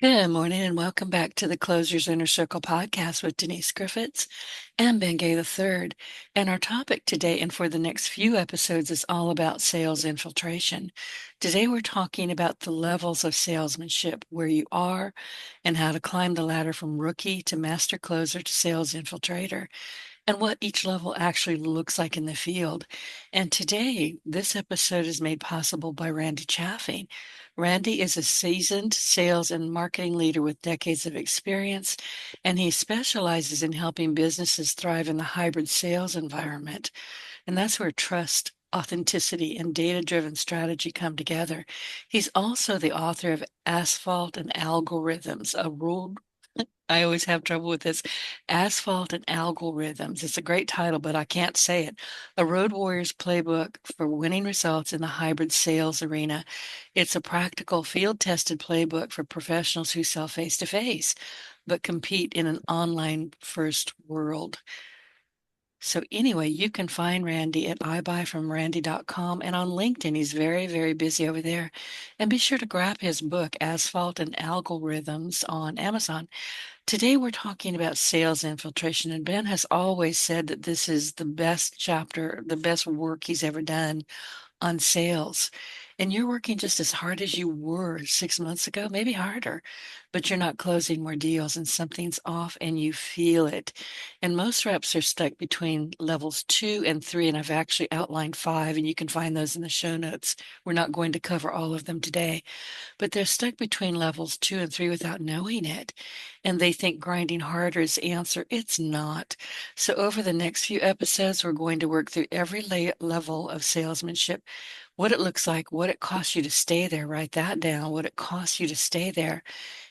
Good morning and welcome back to the Closers Inner Circle podcast with Denise Griffitts and Ben Gay III. And our topic today and for the next few episodes is all about sales infiltration. Today we're talking about the levels of salesmanship, where you are and how to climb the ladder from rookie to master closer to sales infiltrator, and what each level actually looks like in the field. And today, this episode is made possible by Randy Chaffing. Randy is a seasoned sales and marketing leader with decades of experience, and he specializes in helping businesses thrive in the hybrid sales environment. And that's where trust, authenticity, and data-driven strategy come together. He's also the author of Asphalt and Algorithms, a rule I always have trouble with this. Asphalt and Algorithms. It's a great title, but I can't say it. A Road Warrior's Playbook for Winning Results in the Hybrid Sales Arena. It's a practical, field-tested playbook for professionals who sell face-to-face, but compete in an online-first world. So anyway, you can find Randy at ibuyfromrandy.com and on LinkedIn. He's very, very busy over there. And be sure to grab his book, Asphalt and Algorithms, on Amazon. Today, we're talking about sales infiltration, and Ben has always said that this is the best chapter, the best work he's ever done on sales. And you're working just as hard as you were 6 months ago, maybe harder, but you're not closing more deals and something's off and you feel it. And most reps are stuck between levels 2 and 3, and I've actually outlined 5, and you can find those in the show notes. We're not going to cover all of them today, but they're stuck between levels 2 and 3 without knowing it. And they think grinding harder is the answer. It's not. So over the next few episodes, we're going to work through every level of salesmanship, what it looks like, what it costs you to stay there, write that down, what it costs you to stay there,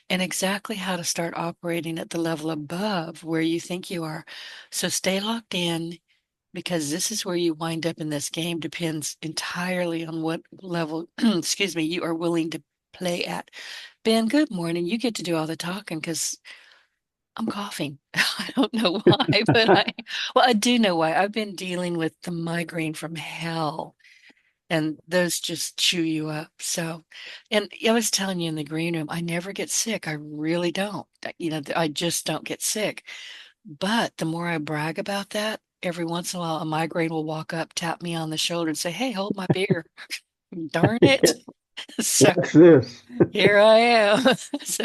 and exactly how to start operating at the level above where you think you are. So stay locked in, because this is where you wind up in this game depends entirely on what level, excuse me, you are willing to play at. Ben, good morning. You get to do all the talking because I'm coughing. I don't know why, but well, I do know why. I've been dealing with the migraine from hell, and those just chew you up. So, and I was telling you in the green room, I never get sick. I really don't. I just don't get sick. But the more I brag about that, every once in a while, a migraine will walk up, tap me on the shoulder, and say, "Hey, hold my beer." Darn it. So What's this? here I am. So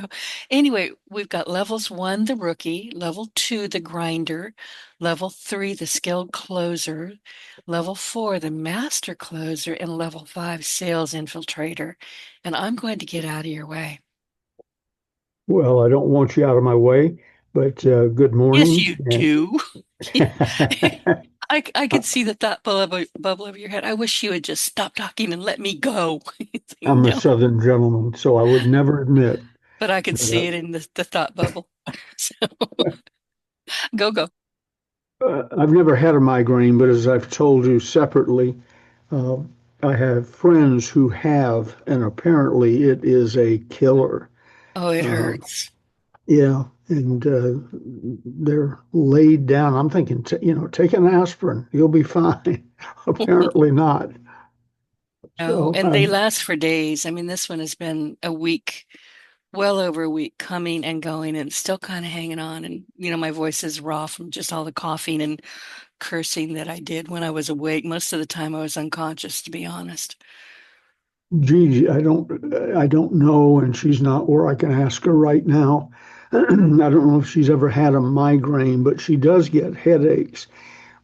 anyway, we've got levels 1, the rookie, level 2, the grinder, level 3, the skilled closer, level 4, the master closer, and level 5, sales infiltrator. And I'm going to get out of your way. Well, I don't want you out of my way, but good Yes, morning. you do. I could see the thought bubble over your head. I wish you would just stop talking and let me go. I'm a No, Southern gentleman, so I would never admit but I could see that it in the thought bubble. So go, go. I've never had a migraine, but as I've told you separately, uh, I have friends who have, and apparently it is a killer. Oh, it Uh, hurts. yeah, and they're laid down. I'm thinking, take an aspirin, you'll be fine. Apparently not. Oh, So and they last for days. I mean, this one has been a week, well over a week, coming and going, and still kind of hanging on. And, my voice is raw from just all the coughing and cursing that I did when I was awake. Most of the time I was unconscious, to be honest. Gee, I don't know, and she's not where I can ask her right now. I don't know if she's ever had a migraine, but she does get headaches.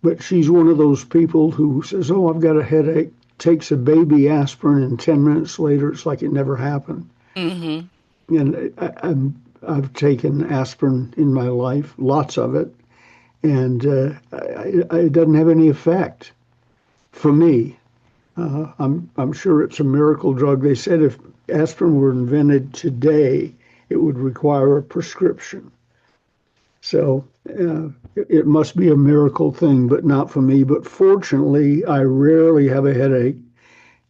But she's one of those people who says, "Oh, I've got a headache," takes a baby aspirin, and 10 minutes later, it's like it never happened. Mm-hmm. And I've taken aspirin in my life, lots of it, and it doesn't have any effect for me. I'm sure it's a miracle drug. They said if aspirin were invented today, it would require a prescription. So it must be a miracle thing, but not for me. But fortunately, I rarely have a headache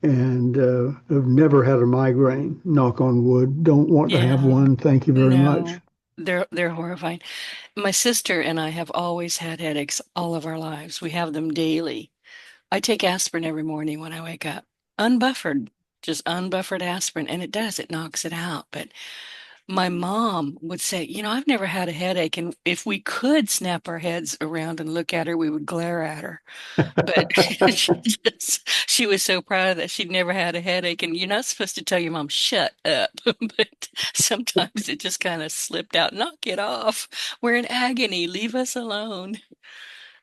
and have never had a migraine. Knock on wood. Don't want to have Yeah, one. Thank you very much. no, they're horrifying. My sister and I have always had headaches all of our lives. We have them daily. I take aspirin every morning when I wake up, unbuffered, just unbuffered aspirin, and it does, it knocks it out. But My mom would say, I've never had a headache. And if we could snap our heads around and look at her, we would glare at her. But she was so proud of that she'd never had a headache. And you're not supposed to tell your mom, shut up. But sometimes it just kind of slipped out. Knock it off. We're in agony. Leave us alone.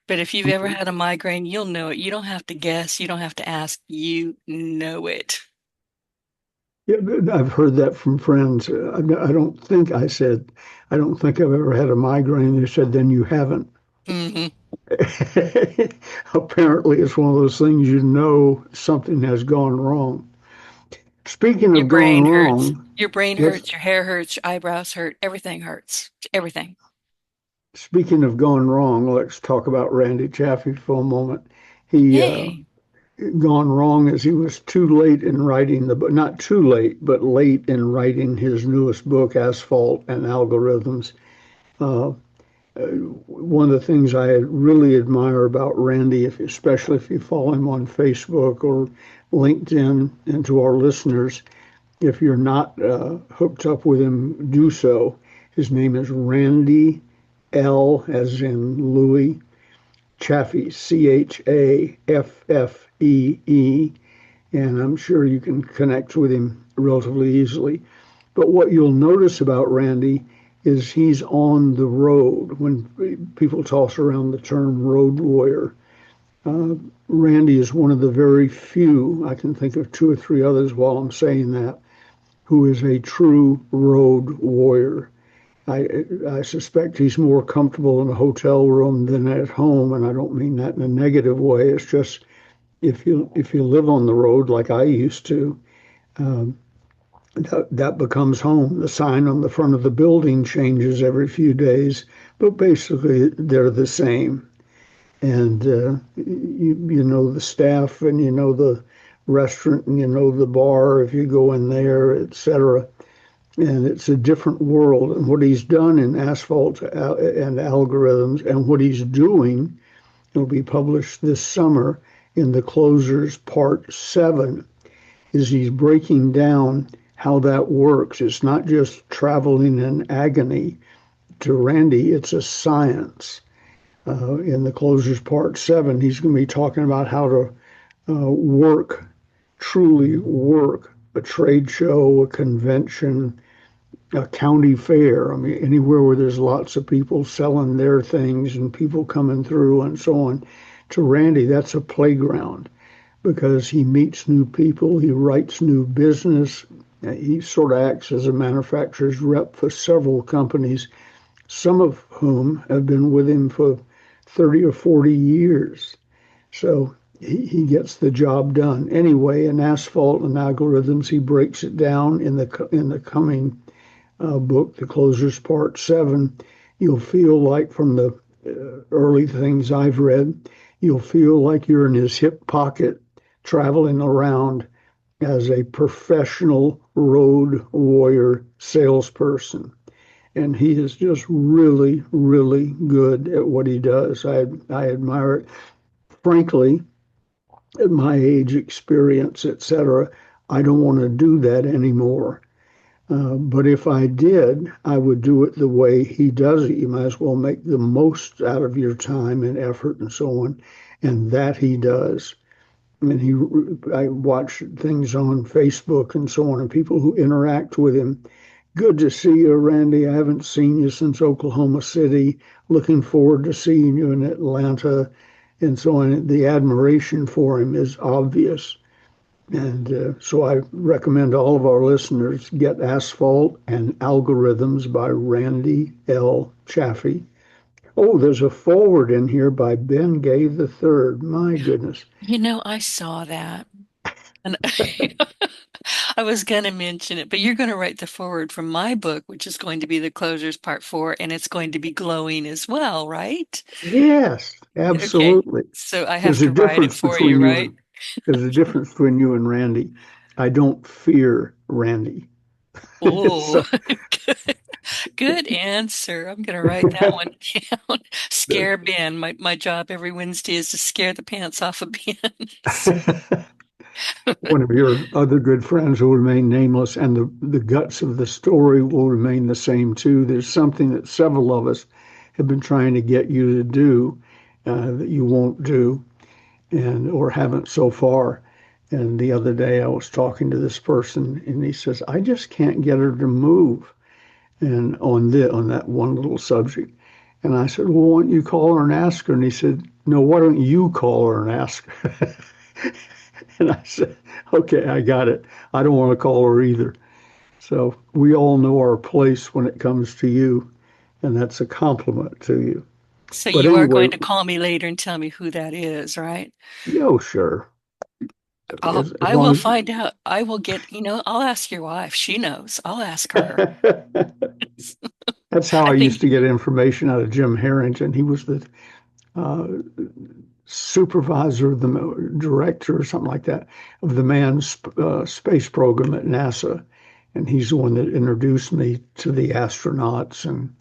But if you've ever had a migraine, you'll know it. You don't have to guess. You don't have to ask. You know it. Yeah, I've heard that from friends. I don't think I said, I don't think I've ever had a migraine. They said, then you haven't. Hmm. Apparently, it's one of those things you know something has gone wrong. Speaking Your of gone brain hurts. wrong, Your brain yes, hurts. Your hair hurts. Your eyebrows hurt. Everything hurts. Everything. speaking of gone wrong, let's talk about Randy Chaffee for a moment. He Yay. gone wrong as he was too late in writing the book, not too late, but late in writing his newest book, Asphalt and Algorithms. Uh, One of the things I really admire about Randy, especially if you follow him on Facebook or LinkedIn, and to our listeners, if you're not hooked up with him, do so. His name is Randy L, as in Louis, Chaffee, Chaffee, and I'm sure you can connect with him relatively easily. But what you'll notice about Randy is he's on the road. When people toss around the term road warrior, uh, Randy is one of the very few, I can think of two or three others while I'm saying that, who is a true road warrior. I suspect he's more comfortable in a hotel room than at home, and I don't mean that in a negative way. It's just if you live on the road like I used to, um, that becomes home. The sign on the front of the building changes every few days, but basically they're the same. And you know the staff, and you know the restaurant, and you know the bar if you go in there, etc. And it's a different world. And what he's done in Asphalt and Algorithms, and what he's doing, it'll be published this summer in the Closers Part 7, is he's breaking down how that works. It's not just traveling in agony. To Randy, it's a science. In the Closers Part 7, he's going to be talking about how to work, truly work a trade show, a convention, a county fair. I mean, anywhere where there's lots of people selling their things and people coming through and so on. To Randy, that's a playground because he meets new people, he writes new business. He sort of acts as a manufacturer's rep for several companies, some of whom have been with him for 30 or 40 years. So he gets the job done. Anyway, in Asphalt and Algorithms, he breaks it down in the coming book, The Closers Part 7. You'll feel like from the early things I've read, you'll feel like you're in his hip pocket traveling around as a professional road warrior salesperson. And he is just really, really good at what he does. I admire it. Frankly, at my age, experience, etc., I don't want to do that anymore. But if I did, I would do it the way he does it. You might as well make the most out of your time and effort and so on. And that he does. And I watch things on Facebook and so on, and people who interact with him. Good to see you, Randy. I haven't seen you since Oklahoma City. Looking forward to seeing you in Atlanta and so on. The admiration for him is obvious. And so I recommend all of our listeners get Asphalt and Algorithms by Randy L. Chaffee. Oh, there's a forward in here by Ben Gay III. My goodness. I saw that. And I was going to mention it, but you're going to write the foreword from my book, which is going to be the closers part 4, and it's going to be glowing as well, right? Yes, Okay. absolutely. So I have There's a to write it difference for you, between you right? and there's a difference between you and Randy. I don't fear Randy. Oh, So good. Good answer. I'm going to write that one down. Scare Ben. My job every Wednesday is to scare the pants off of Ben. One of your other good friends will remain nameless, and the guts of the story will remain the same too. There's something that several of us have been trying to get you to do that you won't do, and or haven't so far. And the other day, I was talking to this person, and he says, "I just can't get her to move." And on that one little subject, and I said, "Well, why don't you call her and ask her?" And he said, "No, why don't you call her and ask her?" And I said, "Okay, I got it. I don't want to call her either." So we all know our place when it comes to you, and that's a compliment to you. So But you are anyway, going to call me later and tell me who that is, right? yo, sure. As I will long find out. I will get, I'll ask your wife. She knows. I'll ask her. as that's how I I used think, to get information out of Jim Harrington. He was the uh, supervisor, the director, or something like that, of the manned space program at NASA. And he's the one that introduced me to the astronauts and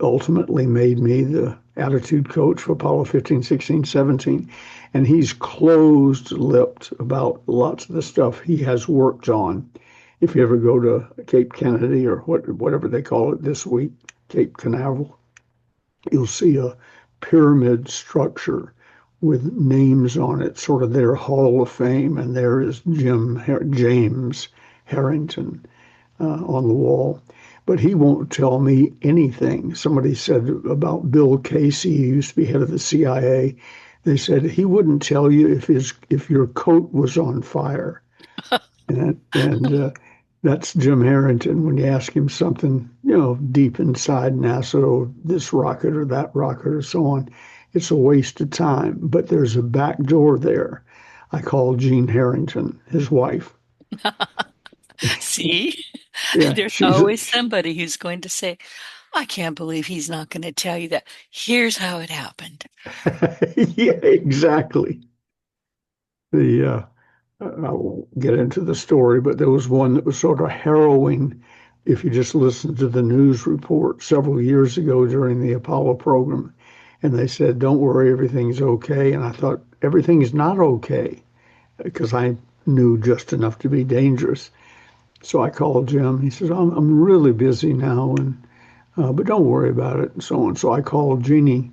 ultimately made me the attitude coach for Apollo 15, 16, 17. And he's closed lipped about lots of the stuff he has worked on. If you ever go to Cape Kennedy or whatever they call it this week, Cape Canaveral, you'll see a pyramid structure with names on it, sort of their Hall of Fame, and there is James Harrington on the wall. But he won't tell me anything. Somebody said about Bill Casey, who used to be head of the CIA. They said he wouldn't tell you if your coat was on fire. And that's Jim Harrington. When you ask him something, deep inside NASA or this rocket or that rocket or so on, it's a waste of time. But there's a back door there. I call Jean Harrington, his wife. see, Yeah, there's always somebody who's going to say, I can't believe he's not going to tell you that. Here's how it happened. yeah, exactly. The I won't get into the story, but there was one that was sort of harrowing if you just listened to the news report several years ago during the Apollo program. And they said, "Don't worry, everything's okay." And I thought, everything's not okay because I knew just enough to be dangerous. So I called Jim. He says, I'm really busy now, and but don't worry about it, and so on. So I called Jeannie,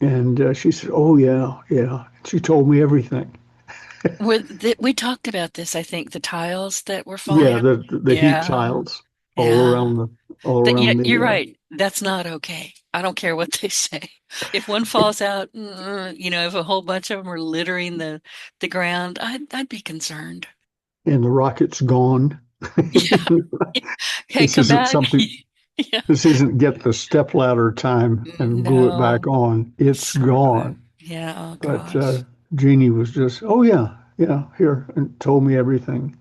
and she said, "Oh, yeah, yeah." She told me everything. We talked about this, I think, the tiles that were falling Yeah, out. the heat Yeah, tiles all yeah. around the all Yeah, around you're the right. That's not okay. I don't care what they say. If one falls out, if a whole bunch of them are littering the ground, I'd be concerned. and the rocket's gone. Yeah. Hey, This come isn't back. something. Yeah. This isn't get the stepladder time and glue it back No. on. It's Screw it. gone. Yeah, oh But gosh. Jeannie was just, "Oh yeah, yeah, here," and told me everything.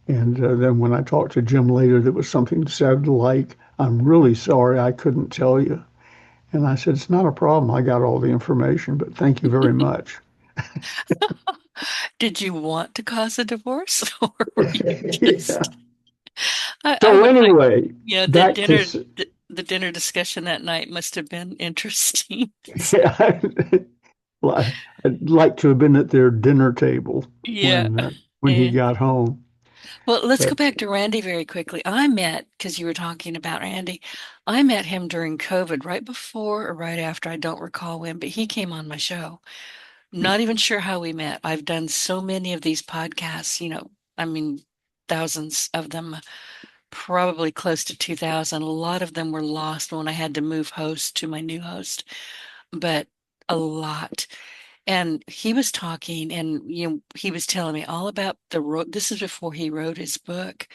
And then when I talked to Jim later, there was something said like, "I'm really sorry I couldn't tell you." And I said, "It's not a problem. I got all the information, but thank you very much." Did you want to cause a divorce or were you Yeah. just I So would like, anyway, the back to dinner the dinner discussion that night must have been interesting. yeah, I'd like to have been at their dinner table Yeah. when he Yeah. got home. Well, let's go But back to Randy very quickly. Because you were talking about Randy, I met him during COVID, right before or right after, I don't recall when, but he came on my show. Not even sure how we met. I've done so many of these podcasts, I mean, thousands of them, probably close to 2,000. A lot of them were lost when I had to move host to my new host, but a lot. And he was talking and he was telling me all about the road. This is before he wrote his book.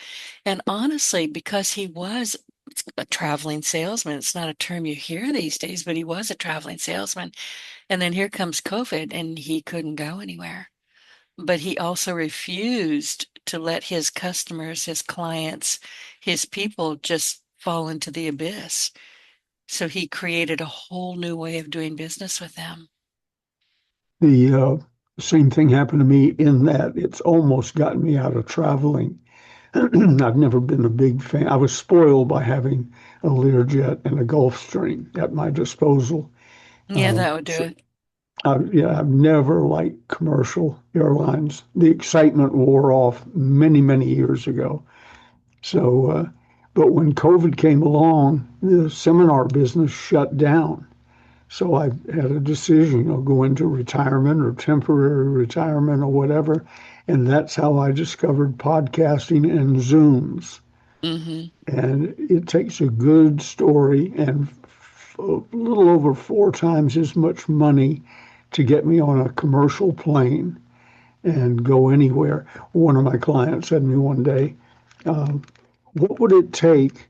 And honestly, because he was a traveling salesman, it's not a term you hear these days, but he was a traveling salesman. And then here comes COVID and he couldn't go anywhere. But he also refused to let his customers, his clients, his people just fall into the abyss. So he created a whole new way of doing business with them. the same thing happened to me in that it's almost gotten me out of traveling. I've never been a big fan. I was spoiled by having a Learjet and a Gulfstream at my disposal. Yeah, Uh, that would do so, it. I've never liked commercial airlines. The excitement wore off many, many years ago. So, but when COVID came along, the seminar business shut down. So I had a decision, go into retirement or temporary retirement or whatever. And that's how I discovered podcasting and Zooms. Hmm. And it takes a good story and a little over four times as much money to get me on a commercial plane and go anywhere. One of my clients said to me one day, what would it take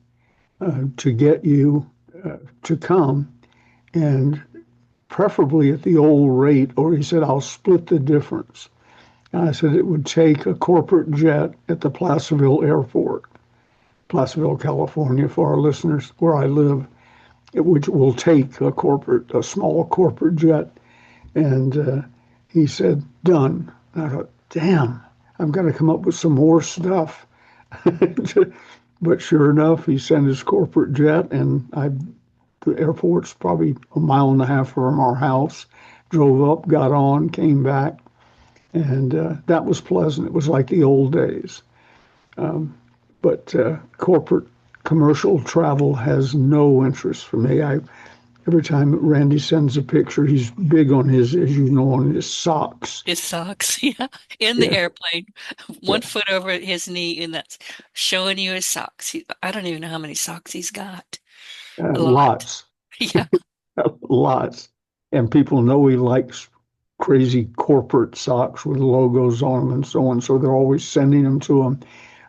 to get you to come, and preferably at the old rate? Or he said, I'll split the difference. And I said, it would take a corporate jet at the Placerville Airport, Placerville, California, for our listeners, where I live, which will take a small corporate jet. And he said, done. And I thought, damn, I've got to come up with some more stuff. But sure enough, he sent his corporate jet, and the airport's probably a mile and a half from our house. Drove up, got on, came back, and that was pleasant. It was like the old days. But corporate commercial travel has no interest for me. Every time Randy sends a picture, he's big on his, as you know, on his socks. His socks, yeah, in the Yeah, airplane, yeah, one foot over his knee, and that's showing you his socks. I don't even know how many socks he's got. A lot. lots, Yeah. lots. And people know he likes crazy corporate socks with logos on them and so on. So they're always sending them to him.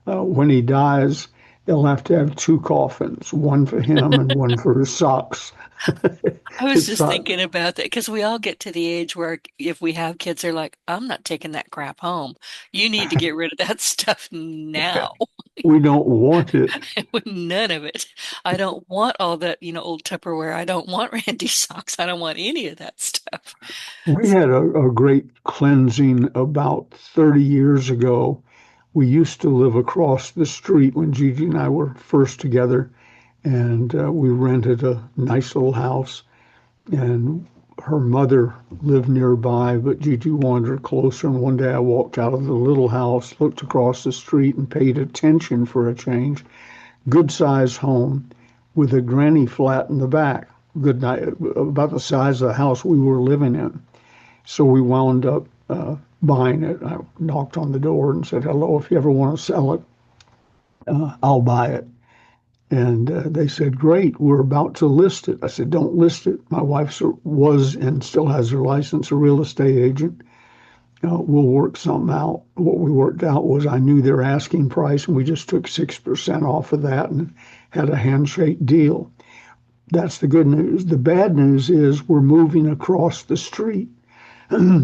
When he dies, they'll have to have two coffins, one for him and one for his socks. I was It's just not, thinking about that because we all get to the age where if we have kids, they're like, I'm not taking that crap home. You need to get rid of that stuff now. we don't want it. With none of it. I don't want all that, old Tupperware. I don't want Randy socks. I don't want any of that stuff. We had a great cleansing about 30 years ago. We used to live across the street when Gigi and I were first together, and we rented a nice little house. And her mother lived nearby, but Gigi wanted her closer. And one day I walked out of the little house, looked across the street, and paid attention for a change. Good sized home with a granny flat in the back, good night, about the size of the house we were living in. So we wound up buying it. I knocked on the door and said, hello, if you ever want to sell it, I'll buy it. And they said, great, we're about to list it. I said, don't list it. My wife was and still has her license, a real estate agent. We'll work something out. What we worked out was I knew their asking price, and we just took 6% off of that and had a handshake deal. That's the good news. The bad news is we're moving across the street.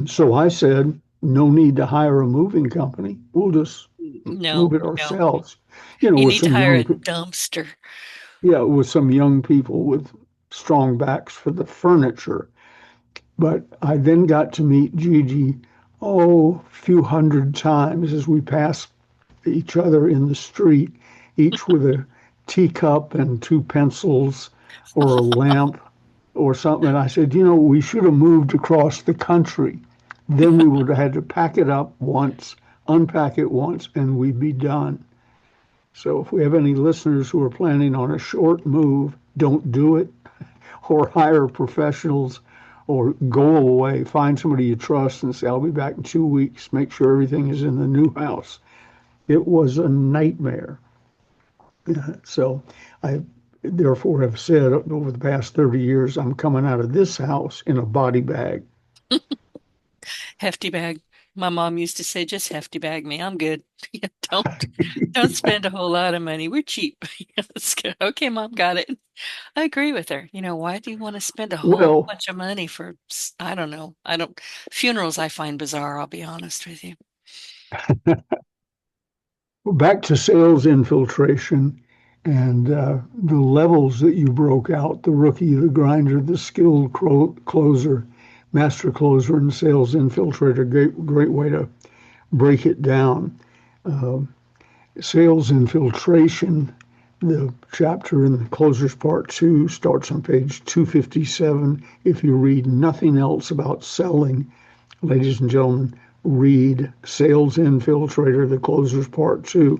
So I said, no need to hire a moving company. We'll just move No, it no. ourselves, You with need to some hire a young, dumpster. yeah, with some young people with strong backs for the furniture. But I then got to meet Gigi, a few hundred times as we passed each other in the street, each with a teacup and two pencils or a lamp or something. And I said, we should have moved across the country. Then we would have had to pack it up once, unpack it once, and we'd be done. So if we have any listeners who are planning on a short move, don't do it, or hire professionals, or go away. Find somebody you trust and say, I'll be back in 2 weeks. Make sure everything is in the new house. It was a nightmare. So I therefore have said over the past 30 years, I'm coming out of this house in a body bag. Hefty bag. My mom used to say, just hefty bag me. I'm good. Yeah, don't spend a whole lot of money. We're cheap. Yeah, that's good. Okay, mom, got it. I agree with her. Why do you want to spend a whole Well, bunch of money for, I don't know. I don't, funerals I find bizarre, I'll be honest with you. back to sales infiltration and the levels that you broke out, the rookie, the grinder, the skilled closer, master closer, and sales infiltrator. Great way to break it down. Uh, Sales infiltration The chapter in the Closers Part 2 starts on page 257. If you read nothing else about selling, ladies and gentlemen, read Sales Infiltrator, the Closers Part 2.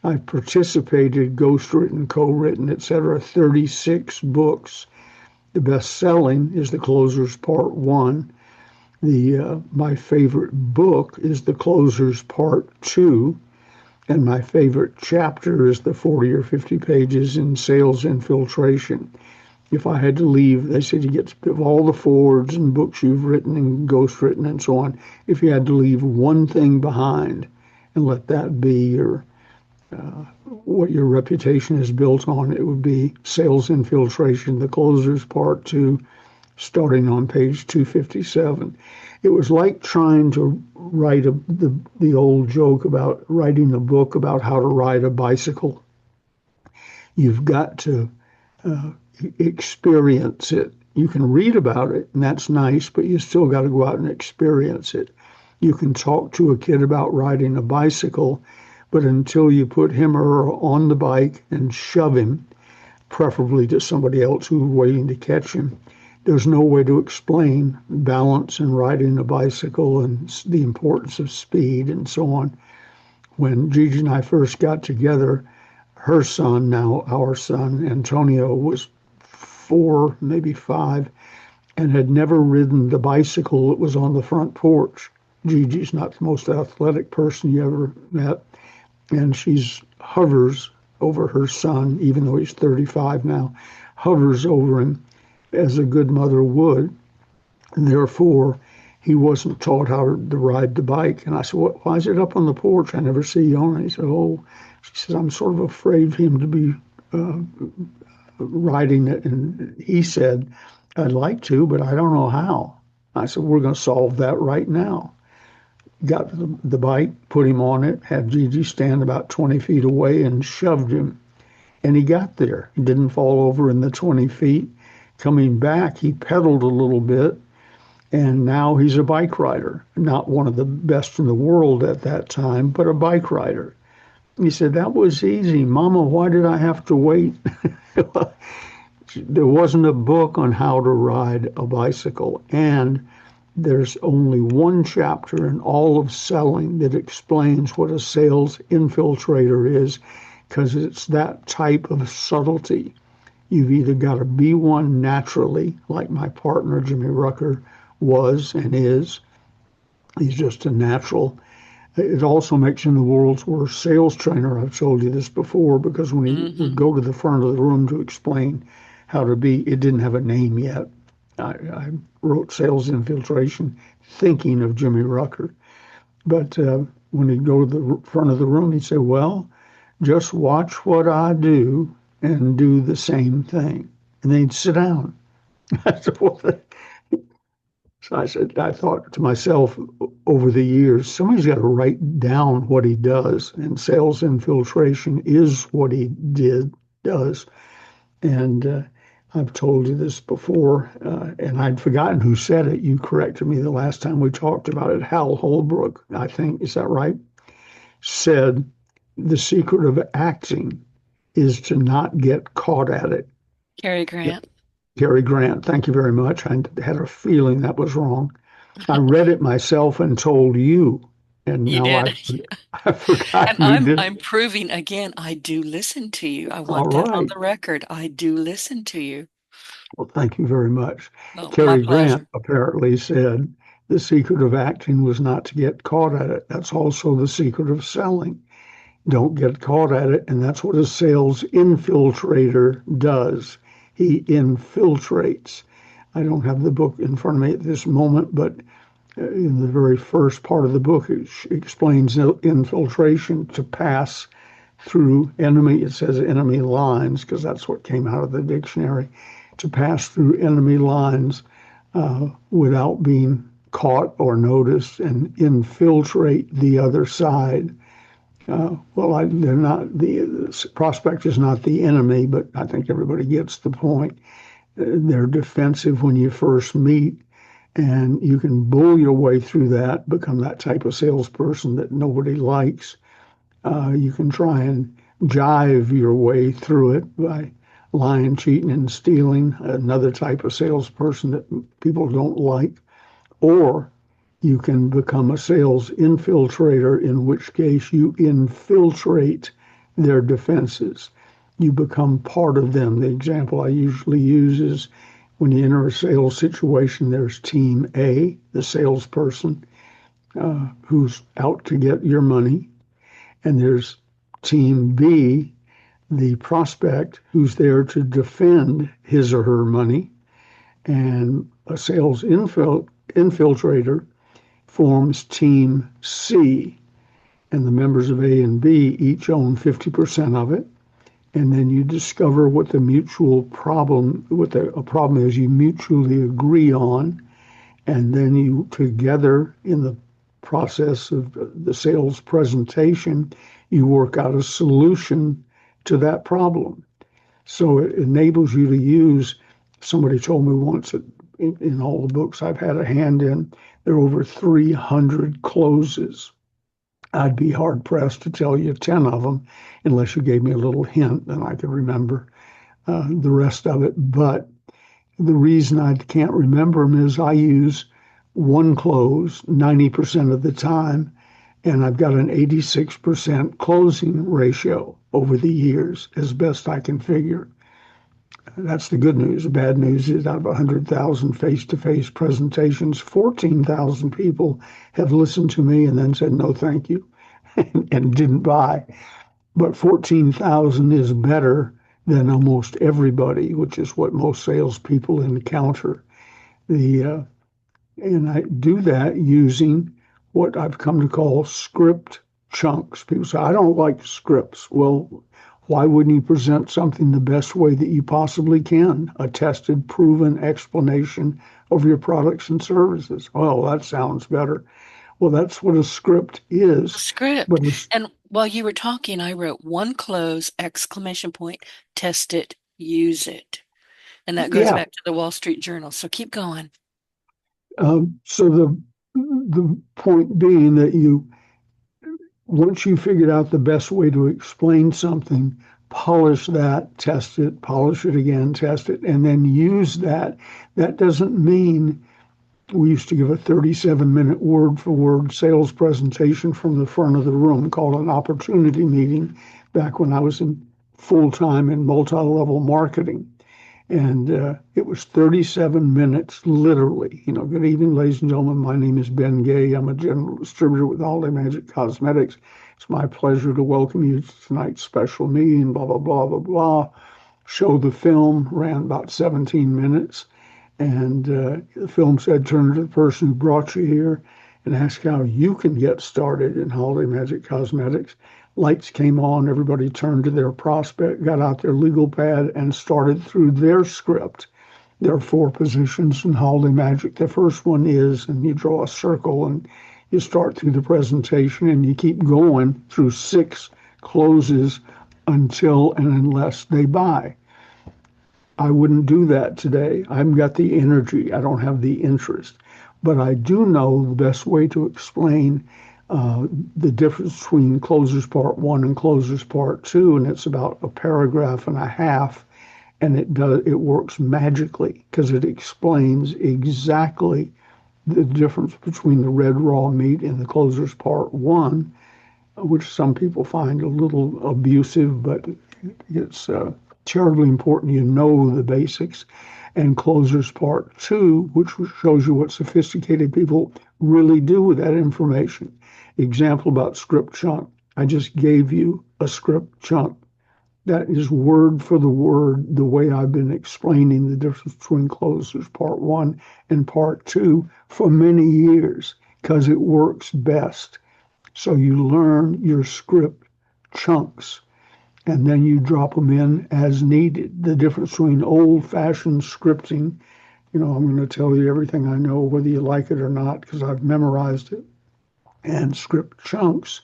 I've participated, ghostwritten, co-written, etc., 36 books. The best-selling is The Closers Part 1. My favorite book is The Closers Part 2. And my favorite chapter is the 40 or 50 pages in Sales Infiltration. If I had to leave, they said you get of all the forwards and books you've written and ghostwritten and so on, if you had to leave one thing behind and let that be what your reputation is built on, it would be Sales Infiltration, the Closers Part 2, starting on page 257. It was like trying to write the old joke about writing a book about how to ride a bicycle. You've got to uh, experience it. You can read about it, and that's nice, but you still got to go out and experience it. You can talk to a kid about riding a bicycle, but until you put him or her on the bike and shove him, preferably to somebody else who's waiting to catch him, there's no way to explain balance and riding a bicycle and the importance of speed and so on. When Gigi and I first got together, her son, now our son, Antonio, was 4, maybe 5, and had never ridden the bicycle that was on the front porch. Gigi's not the most athletic person you ever met, and she's hovers over her son, even though he's 35 now, hovers over him as a good mother would. And therefore, he wasn't taught how to ride the bike. And I said, why is it up on the porch? I never see you on it. He said, oh, she said, I'm sort of afraid of him to be uh, riding it. And he said, I'd like to, but I don't know how. I said, we're going to solve that right now. Got the bike, put him on it, had Gigi stand about 20 feet away and shoved him. And he got there. He didn't fall over in the 20 feet. Coming back, he pedaled a little bit, and now he's a bike rider. Not one of the best in the world at that time, but a bike rider. He said, that was easy. Mama, why did I have to wait? There wasn't a book on how to ride a bicycle, and there's only one chapter in all of selling that explains what a sales infiltrator is, because it's that type of subtlety. You've either got to be one naturally, like my partner Jimmy Rucker was and is. He's just a natural. It also makes him the world's worst sales trainer. I've told you this before, because when he Mm-hmm. would go to the front of the room to explain how to be, it didn't have a name yet. I wrote Sales Infiltration thinking of Jimmy Rucker. But when he'd go to the front of the room, he'd say, well, just watch what I do and do the same thing. And then he'd sit down. I said, well, so I said, I thought to myself over the years, somebody's got to write down what he does. And sales infiltration is what he does. And I've told you this before, and I'd forgotten who said it. You corrected me the last time we talked about it. Hal Holbrook, I think, is that right? Said the secret of acting is to not get caught at it. Cary Yeah. Grant. Cary Grant, thank you very much. I had a feeling that was wrong. I read it myself and told you, and You now did. I've And forgotten who I'm did. I'm proving again, I do listen to you. I All want that on right. the record. I do listen to you. Well, thank you very much. Well, my Cary Grant pleasure. apparently said the secret of acting was not to get caught at it. That's also the secret of selling. Don't get caught at it. And that's what a sales infiltrator does. He infiltrates. I don't have the book in front of me at this moment, but in the very first part of the book, it explains infiltration to pass through enemy, it says enemy lines, because that's what came out of the dictionary, to pass through enemy lines without being caught or noticed and infiltrate the other side. They're not the prospect is not the enemy, but I think everybody gets the point. They're defensive when you first meet, and you can bull your way through that, become that type of salesperson that nobody likes. You can try and jive your way through it by lying, cheating, and stealing, another type of salesperson that people don't like. Or you can become a sales infiltrator, in which case you infiltrate their defenses. You become part of them. The example I usually use is when you enter a sales situation, there's team A, the salesperson, who's out to get your money, and there's team B, the prospect, who's there to defend his or her money, and a sales infiltrator forms Team C, and the members of A and B each own 50% of it. And then you discover what the mutual problem, what the a problem is you mutually agree on, and then you together in the process of the sales presentation, you work out a solution to that problem. So it enables you to use, somebody told me once that in all the books I've had a hand in, there are over 300 closes. I'd be hard pressed to tell you 10 of them unless you gave me a little hint and I could remember the rest of it. But the reason I can't remember them is I use one close 90% of the time, and I've got an 86% closing ratio over the years as best I can figure. That's the good news. The bad news is out of 100,000 face-to-face presentations, 14,000 people have listened to me and then said, no, thank you, and didn't buy. But 14,000 is better than almost everybody, which is what most salespeople encounter. And I do that using what I've come to call script chunks. People say, I don't like scripts. Well, why wouldn't you present something the best way that you possibly can? A tested, proven explanation of your products and services. Well, that sounds better. Well, that's what a script A is. script. But it's, And while you were talking, I wrote one close, exclamation point, test it, use it. And that goes yeah. back to the Wall Street Journal. So keep going. So the point being that you once you figured out the best way to explain something, polish that, test it, polish it again, test it, and then use that. That doesn't mean we used to give a 37-minute word for word sales presentation from the front of the room called an opportunity meeting back when I was in full time in multi level marketing. And it was 37 minutes, literally. Good evening, ladies and gentlemen. My name is Ben Gay. I'm a general distributor with Holiday Magic Cosmetics. It's my pleasure to welcome you to tonight's special meeting, blah, blah, blah, blah, blah. Show the film ran about 17 minutes. And the film said, turn to the person who brought you here and ask how you can get started in Holiday Magic Cosmetics. Lights came on, everybody turned to their prospect, got out their legal pad, and started through their script. There are 4 positions in Holiday Magic. The first one is, and you draw a circle and you start through the presentation and you keep going through 6 closes until and unless they buy. I wouldn't do that today. I haven't got the energy. I don't have the interest. But I do know the best way to explain the difference between Closers Part 1 and Closers Part 2, and it's about a paragraph and a half, and it works magically because it explains exactly the difference between the red raw meat and the Closers Part 1, which some people find a little abusive, but it's terribly important you know the basics, and Closers Part 2, which shows you what sophisticated people really do with that information. Example about script chunk. I just gave you a script chunk. That is word for the word the way I've been explaining the difference between Closers Part 1 and Part 2 for many years because it works best. So you learn your script chunks and then you drop them in as needed. The difference between old-fashioned scripting, I'm going to tell you everything I know, whether you like it or not, because I've memorized it, and script chunks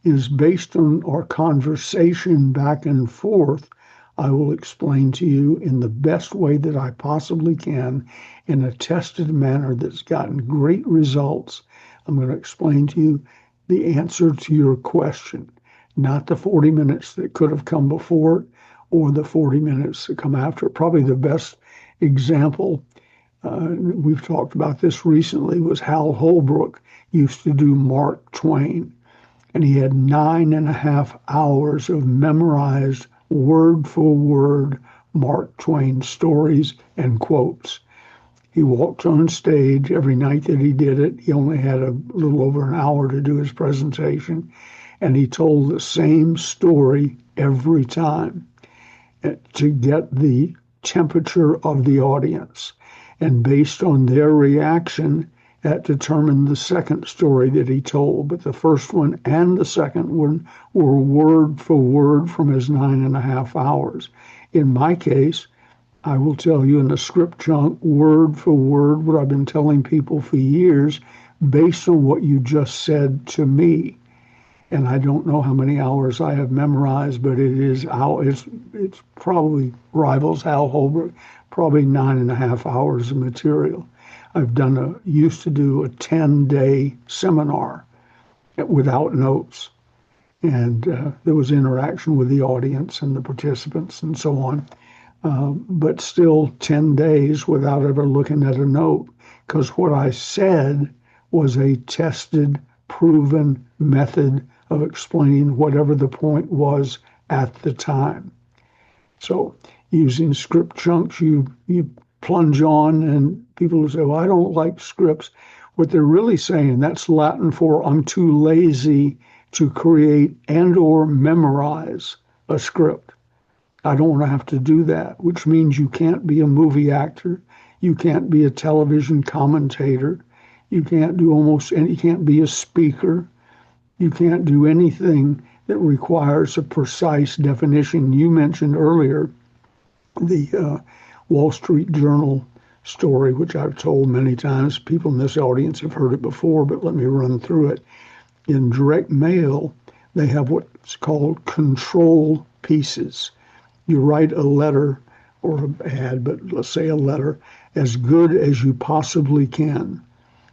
is based on our conversation back and forth. I will explain to you in the best way that I possibly can in a tested manner that's gotten great results. I'm going to explain to you the answer to your question. not the 40 minutes that could have come before it or the 40 minutes that come after it. Probably the best example, we've talked about this recently, was Hal Holbrook used to do Mark Twain, and he had 9.5 hours of memorized word for word Mark Twain stories and quotes. He walked on stage every night that he did it. He only had a little over an hour to do his presentation, and he told the same story every time to get the temperature of the audience. And based on their reaction, that determined the second story that he told. But the first one and the second one were word for word from his 9.5 hours. In my case, I will tell you in the script chunk, word for word, what I've been telling people for years, based on what you just said to me. And I don't know how many hours I have memorized, but it's probably rivals Hal Holbrook, probably 9.5 hours of material. Used to do a 10-day seminar without notes, and there was interaction with the audience and the participants and so on. But still 10 days without ever looking at a note, because what I said was a tested, proven method of explaining whatever the point was at the time. So using script chunks, you plunge on, and people will say, well, I don't like scripts. What they're really saying, that's Latin for I'm too lazy to create and or memorize a script. I don't want to have to do that, which means you can't be a movie actor. You can't be a television commentator. You can't do almost any, you can't be a speaker. You can't do anything that requires a precise definition. You mentioned earlier the Wall Street Journal story, which I've told many times. People in this audience have heard it before, but let me run through it. In direct mail, they have what's called control pieces. You write a letter or an ad, but let's say a letter, as good as you possibly can.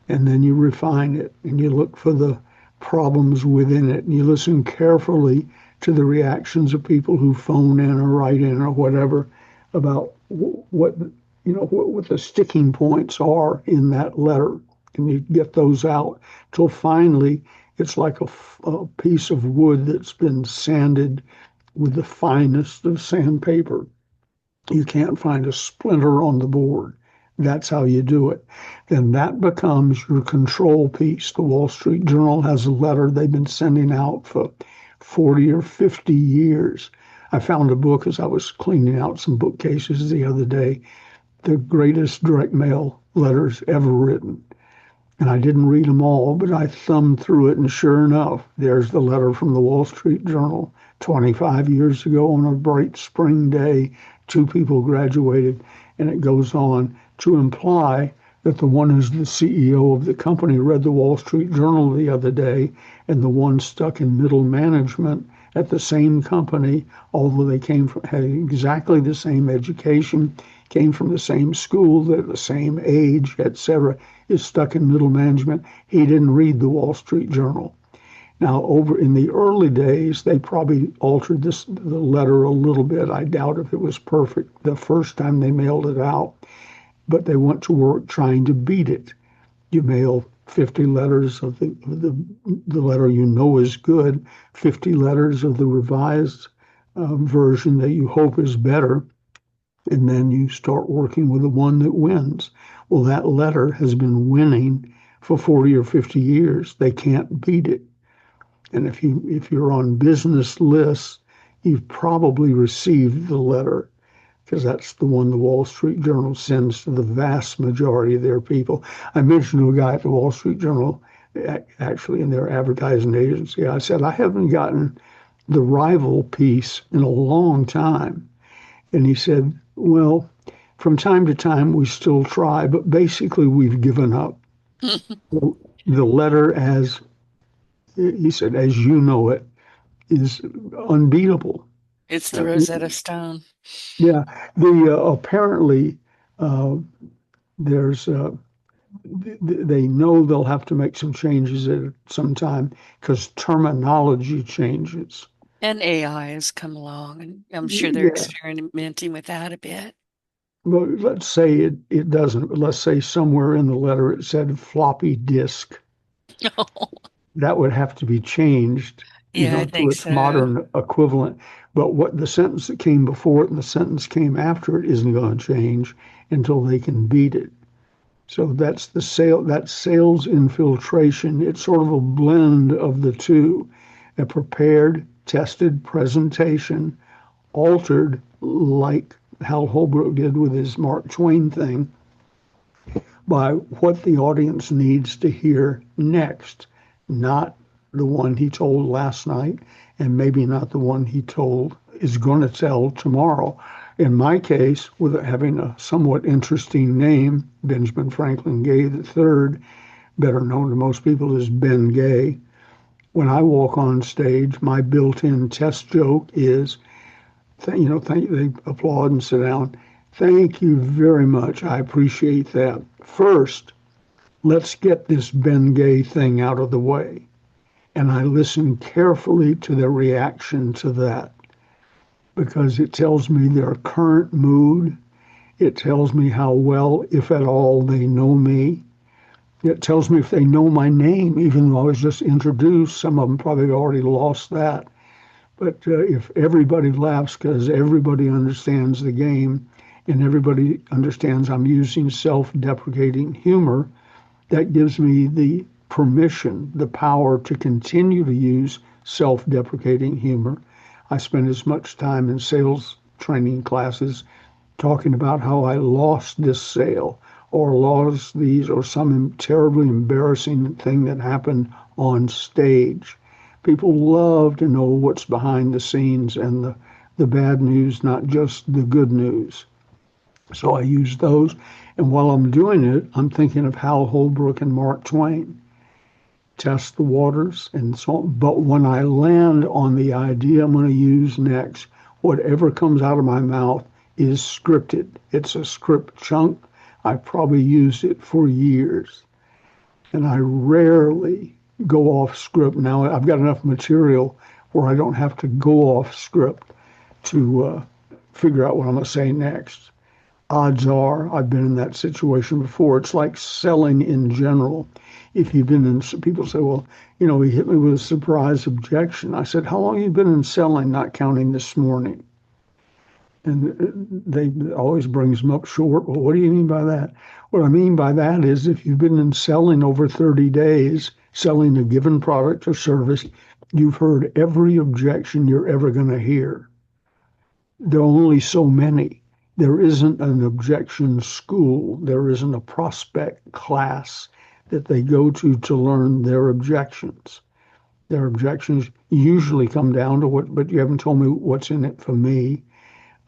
And then you refine it and you look for the problems within it and you listen carefully to the reactions of people who phone in or write in or whatever about what the sticking points are in that letter, and you get those out till finally it's like a piece of wood that's been sanded with the finest of sandpaper. You can't find a splinter on the board. That's how you do it. Then that becomes your control piece. The Wall Street Journal has a letter they've been sending out for 40 or 50 years. I found a book as I was cleaning out some bookcases the other day, the greatest direct mail letters ever written. And I didn't read them all, but I thumbed through it, and sure enough, there's the letter from the Wall Street Journal 25 years ago on a bright spring day. Two people graduated, and it goes on to imply that the one who's the CEO of the company read the Wall Street Journal the other day, and the one stuck in middle management at the same company, although they had exactly the same education, came from the same school, they're the same age, etc., is stuck in middle management. He didn't read the Wall Street Journal. Now, over in the early days, they probably altered the letter a little bit. I doubt if it was perfect the first time they mailed it out, but they went to work trying to beat it. You mail 50 letters of the letter you know is good, 50 letters of the revised version that you hope is better, and then you start working with the one that wins. Well, that letter has been winning for 40 or 50 years. They can't beat it. And if you're on business lists, you've probably received the letter, because that's the one the Wall Street Journal sends to the vast majority of their people. I mentioned to a guy at the Wall Street Journal, actually in their advertising agency, I said, I haven't gotten the rival piece in a long time. And he said, well, from time to time we still try, but basically we've given up. The letter, as he said, as you know it, is unbeatable. It's the Uh, Rosetta Stone. yeah, the apparently uh, there's they know they'll have to make some changes at some time because terminology changes. And AI has come along, and I'm sure they're Yeah. experimenting with that a bit. Well, let's say it doesn't, but let's say somewhere in the letter it said floppy disk. That would have to be changed, Yeah, I to think its so. modern equivalent. But what the sentence that came before it and the sentence came after it isn't going to change until they can beat it. So that's sales infiltration. It's sort of a blend of the two, a prepared, tested presentation, altered like Hal Holbrook did with his Mark Twain thing, by what the audience needs to hear next, not the one he told last night, and maybe not the one he told is going to tell tomorrow. In my case, with having a somewhat interesting name, Benjamin Franklin Gay III, better known to most people as Ben Gay, when I walk on stage, my built-in test joke is, they applaud and sit down. Thank you very much. I appreciate that. First, let's get this Ben Gay thing out of the way. And I listen carefully to their reaction to that because it tells me their current mood. It tells me how well, if at all, they know me. It tells me if they know my name, even though I was just introduced. Some of them probably already lost that. But if everybody laughs because everybody understands the game and everybody understands I'm using self deprecating humor, that gives me the permission, the power to continue to use self deprecating humor. I spend as much time in sales training classes talking about how I lost this sale or lost these or some terribly embarrassing thing that happened on stage. People love to know what's behind the scenes and the bad news, not just the good news. So I use those. And while I'm doing it, I'm thinking of Hal Holbrook and Mark Twain. Test the waters and so on. But when I land on the idea I'm going to use next, whatever comes out of my mouth is scripted. It's a script chunk. I've probably used it for years. And I rarely go off script. Now I've got enough material where I don't have to go off script to figure out what I'm going to say next. Odds are I've been in that situation before. It's like selling in general. If you've been in, people say, well, he hit me with a surprise objection. I said, how long have you been in selling, not counting this morning? And they always brings them up short. Well, what do you mean by that? What I mean by that is if you've been in selling over 30 days, selling a given product or service, you've heard every objection you're ever going to hear. There are only so many. There isn't an objection school. There isn't a prospect class that they go to learn their objections. Their objections usually come down to what, but you haven't told me what's in it for me.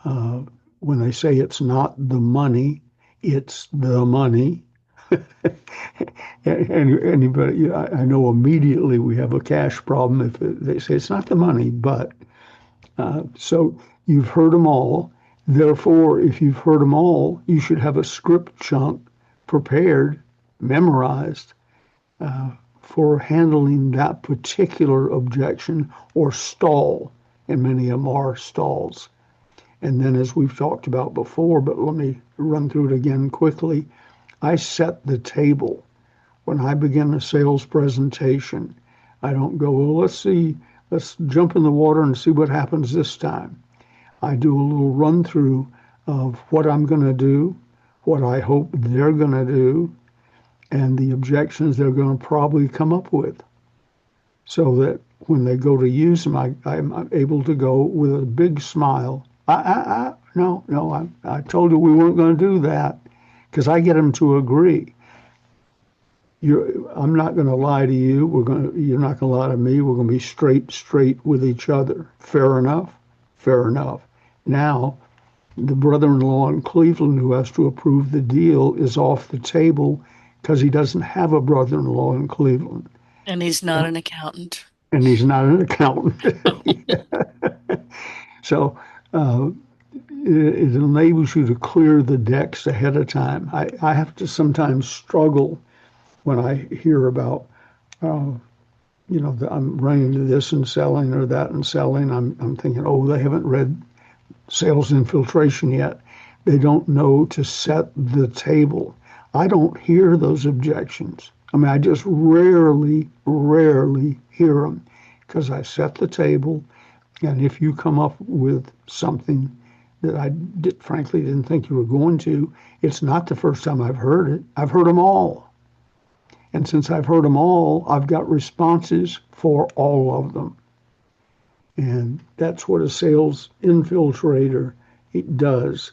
Uh, when they say it's not the money, it's the money. Anybody, I know immediately we have a cash problem if they say it's not the money, but so you've heard them all. Therefore, if you've heard them all, you should have a script chunk prepared, memorized for handling that particular objection or stall. And many of them are stalls. And then, as we've talked about before, but let me run through it again quickly, I set the table. When I begin a sales presentation, I don't go, well, let's see, let's jump in the water and see what happens this time. I do a little run through of what I'm going to do, what I hope they're going to do, and the objections they're going to probably come up with so that when they go to use them, I'm able to go with a big smile. No, no, I told you we weren't going to do that because I get them to agree. I'm not going to lie to you. You're not going to lie to me. We're going to be straight with each other. Fair enough? Fair enough. Now, the brother-in-law in Cleveland who has to approve the deal is off the table because he doesn't have a brother-in-law in Cleveland. And he's not an accountant. And he's not an accountant. So, uh, it enables you to clear the decks ahead of time. I have to sometimes struggle when I hear about, uh, that I'm running into this and selling or that and selling. I'm thinking, oh, they haven't read Sales Infiltration yet. They don't know to set the table. I don't hear those objections. I mean, I just rarely hear them because I set the table. And if you come up with something that frankly didn't think you were going to, it's not the first time I've heard it. I've heard them all. And since I've heard them all, I've got responses for all of them. And that's what a sales infiltrator it does.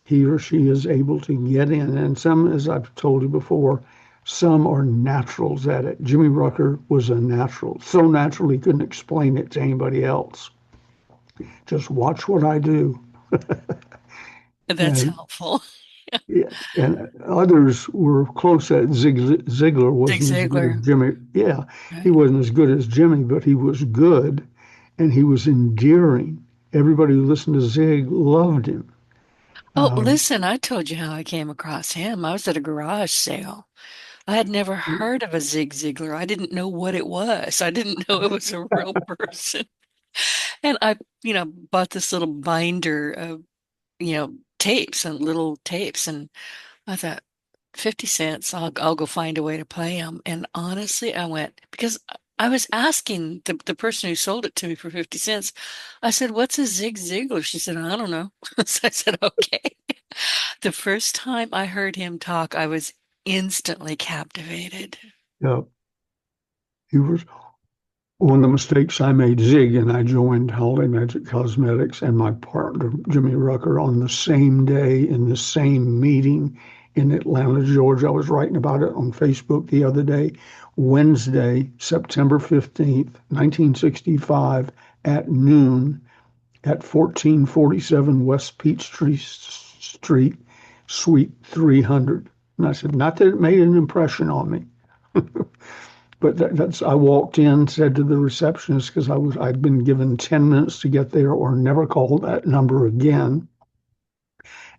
He or she is able to get in. And some, as I've told you before, some are naturals at it. Jimmy Rucker was a natural, so natural he couldn't explain it to anybody else. Just watch what I do. That's And helpful. yeah, and others were close at Ziegler Zig wasn't as good as Ziglar, Jimmy. Yeah, he right? wasn't as good as Jimmy, but he was good and he was endearing. Everybody who listened to Zig loved him. Oh, Um, listen, I told you how I came across him. I was at a garage sale. I had never heard of a Zig Ziglar. I didn't know what it was. I didn't know it was a real person. And I, bought this little binder of, tapes and little tapes. And I thought, 50 cents, I'll go find a way to play them. And honestly, I went because I was asking the person who sold it to me for 50 cents. I said, "What's a Zig Ziglar?" She said, "I don't know." So I said, "Okay." The first time I heard him talk, I was instantly captivated. yeah, he was one of the mistakes I made. Zig and I joined Holiday Magic Cosmetics and my partner Jimmy Rucker on the same day in the same meeting in Atlanta, Georgia. I was writing about it on Facebook the other day. Wednesday, September 15th, 1965, at noon at 1447 West Peachtree Street, Suite 300. And I said, not that it made an impression on me, but that's I walked in, said to the receptionist because I'd been given 10 minutes to get there or never call that number again.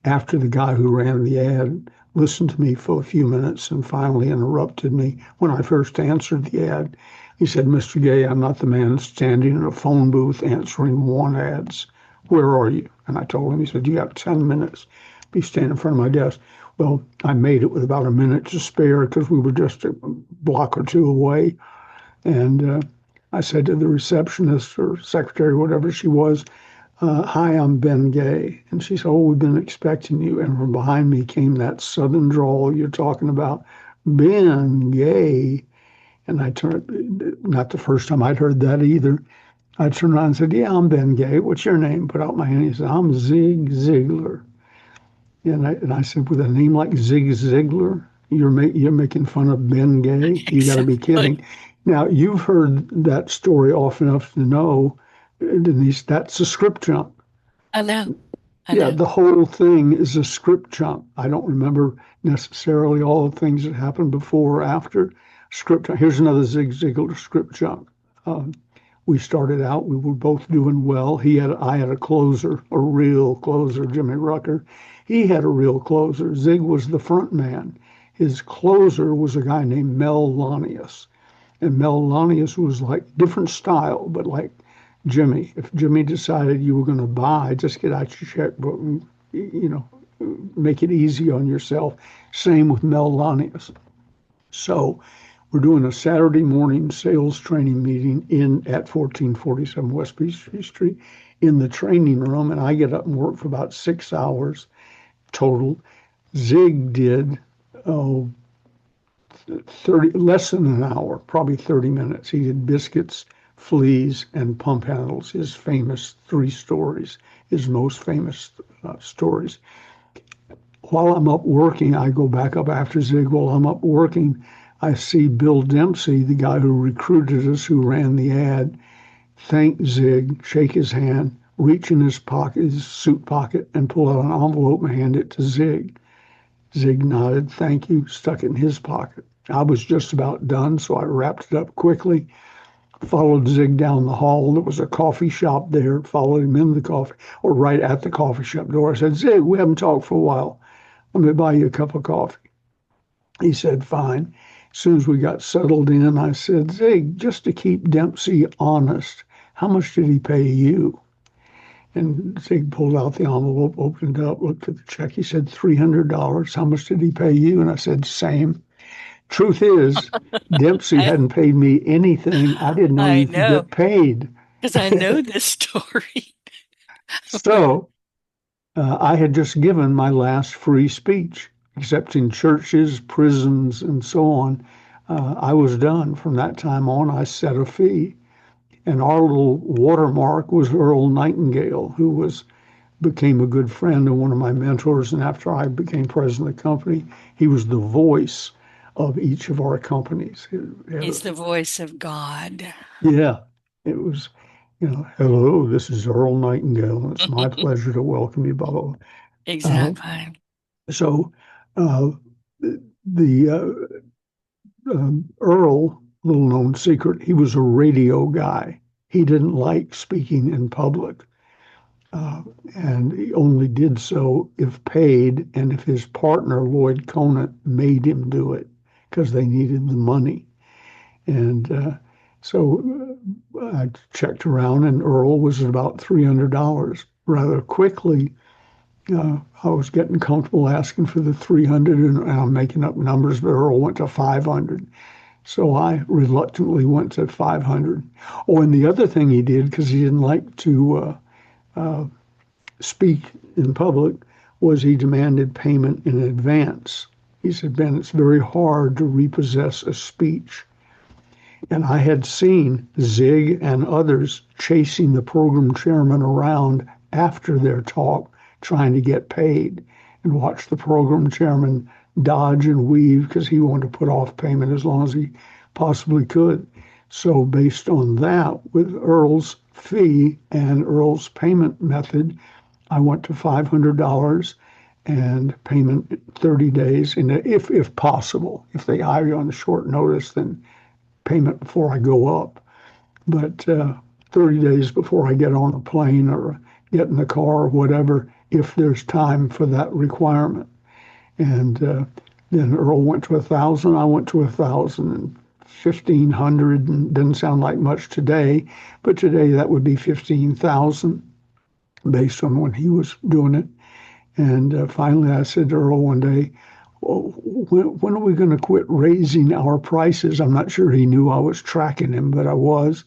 After the guy who ran the ad listened to me for a few minutes and finally interrupted me when I first answered the ad. He said, Mr. Gay, I'm not the man standing in a phone booth answering want ads. Where are you? And I told him, he said, you got 10 minutes. Be standing in front of my desk. Well, I made it with about a minute to spare because we were just a block or two away. And I said to the receptionist or secretary, whatever she was, hi, I'm Ben Gay. And she said, oh, we've been expecting you. And from behind me came that southern drawl you're talking about, Ben Gay. And I turned, not the first time I'd heard that either. I turned around and said, yeah, I'm Ben Gay. What's your name? Put out my hand. He said, I'm Zig Ziglar. And I said, with a name like Zig Ziglar, you're making fun of Ben Gay? You got to be Exactly. kidding. Now, you've heard that story often enough to know, Denise, that's a script jump. I know. I Yeah, know. the whole thing is a script jump. I don't remember necessarily all the things that happened before or after script jump. Here's another Zig Ziglar script jump. Um, we started out, we were both doing well. I had a closer, a real closer, Jimmy Rucker. He had a real closer. Zig was the front man. His closer was a guy named Mel Lanius. And Mel Lanius was like different style, but like Jimmy. If Jimmy decided you were going to buy, just get out your checkbook and, you know, make it easy on yourself. Same with Mel Lanius. So we're doing a Saturday morning sales training meeting in at 1447 West Peachtree Street in the training room, and I get up and work for about 6 hours total. Zig did oh 30 less than an hour, probably 30 minutes. He did biscuits, fleas, and pump handles. His famous three stories, his most famous stories. While I'm up working, I go back up after Zig. While I'm up working, I see Bill Dempsey, the guy who recruited us, who ran the ad, thank Zig, shake his hand, reach in his pocket, his suit pocket, and pull out an envelope and hand it to Zig. Zig nodded, thank you, stuck it in his pocket. I was just about done, so I wrapped it up quickly. Followed Zig down the hall. There was a coffee shop there. Followed him in the coffee, or right at the coffee shop door. I said, Zig, we haven't talked for a while. Let me buy you a cup of coffee. He said, fine. As soon as we got settled in, I said, Zig, just to keep Dempsey honest, how much did he pay you? And Zig pulled out the envelope, opened it up, looked at the check. He said, $300. How much did he pay you? And I said, same. Truth is, Dempsey I hadn't paid me anything. I didn't know I you could know get paid. because I know this story. So I had just given my last free speech, except in churches, prisons, and so on. I was done. From that time on, I set a fee. And our little watermark was Earl Nightingale, who became a good friend and one of my mentors. And after I became president of the company, he was the voice of each of our companies. He's the voice of God. Yeah, it was, hello, this is Earl Nightingale, and it's my pleasure to welcome you, blah, blah, blah. Exactly. So uh, the Earl, little known secret, he was a radio guy. He didn't like speaking in public, uh, and he only did so if paid and if his partner, Lloyd Conant, made him do it because they needed the money. And so I checked around, and Earl was at about $300. Rather quickly, I was getting comfortable asking for the 300, and I'm making up numbers, but Earl went to 500. So I reluctantly went to 500. Oh, and the other thing he did, because he didn't like to speak in public, was he demanded payment in advance. He said, Ben, it's very hard to repossess a speech. And I had seen Zig and others chasing the program chairman around after their talk, trying to get paid, and watch the program chairman dodge and weave because he wanted to put off payment as long as he possibly could. So, based on that, with Earl's fee and Earl's payment method, I went to $500 and payment 30 days. And if possible, if they hire you on short notice, then payment before I go up. But 30 days before I get on a plane or get in the car or whatever, if there's time for that requirement. And then Earl went to 1,000, I went to 1,000, and 1,500, and doesn't sound like much today, but today that would be 15,000 based on when he was doing it. And finally, I said to Earl one day, well, when are we going to quit raising our prices? I'm not sure he knew I was tracking him, but I was.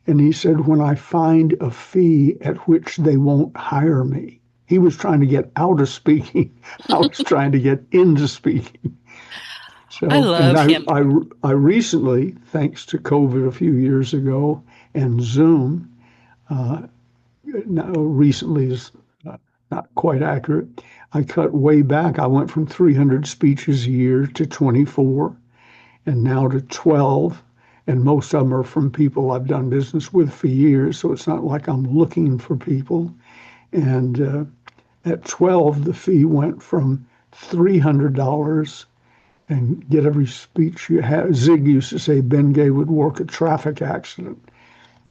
And he said, when I find a fee at which they won't hire me. He was trying to get out of speaking. I was trying to get into speaking. I So, and love him. I recently, thanks to COVID a few years ago and Zoom, uh, now recently is not quite accurate. I cut way back. I went from 300 speeches a year to 24 and now to 12. And most of them are from people I've done business with for years. So it's not like I'm looking for people. And at 12, the fee went from $300 and get every speech you have. Zig used to say Ben Gay would work a traffic accident.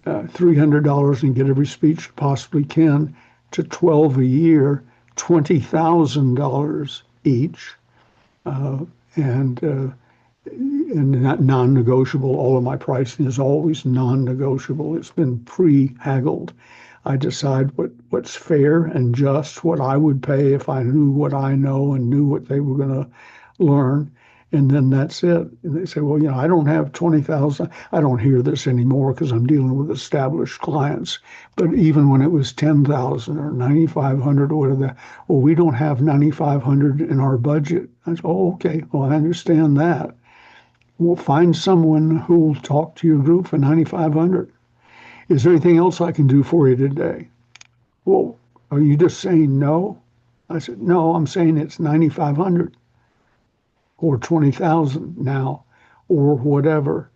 $300 and get every speech you possibly can, to 12 a year, $20,000 each, uh, and not non-negotiable. All of my pricing is always non-negotiable. It's been pre-haggled. I decide what's fair and just, what I would pay if I knew what I know and knew what they were going to learn. And then that's it. And they say, well, I don't have 20,000. I don't hear this anymore because I'm dealing with established clients. But even when it was 10,000 or 9,500 or whatever, well, we don't have 9,500 in our budget. I said, oh, okay. Well, I understand that. We'll find someone who will talk to your group for 9,500. Is there anything else I can do for you today? Well, are you just saying no? I said, no, I'm saying it's 9,500 or 20,000 now or whatever.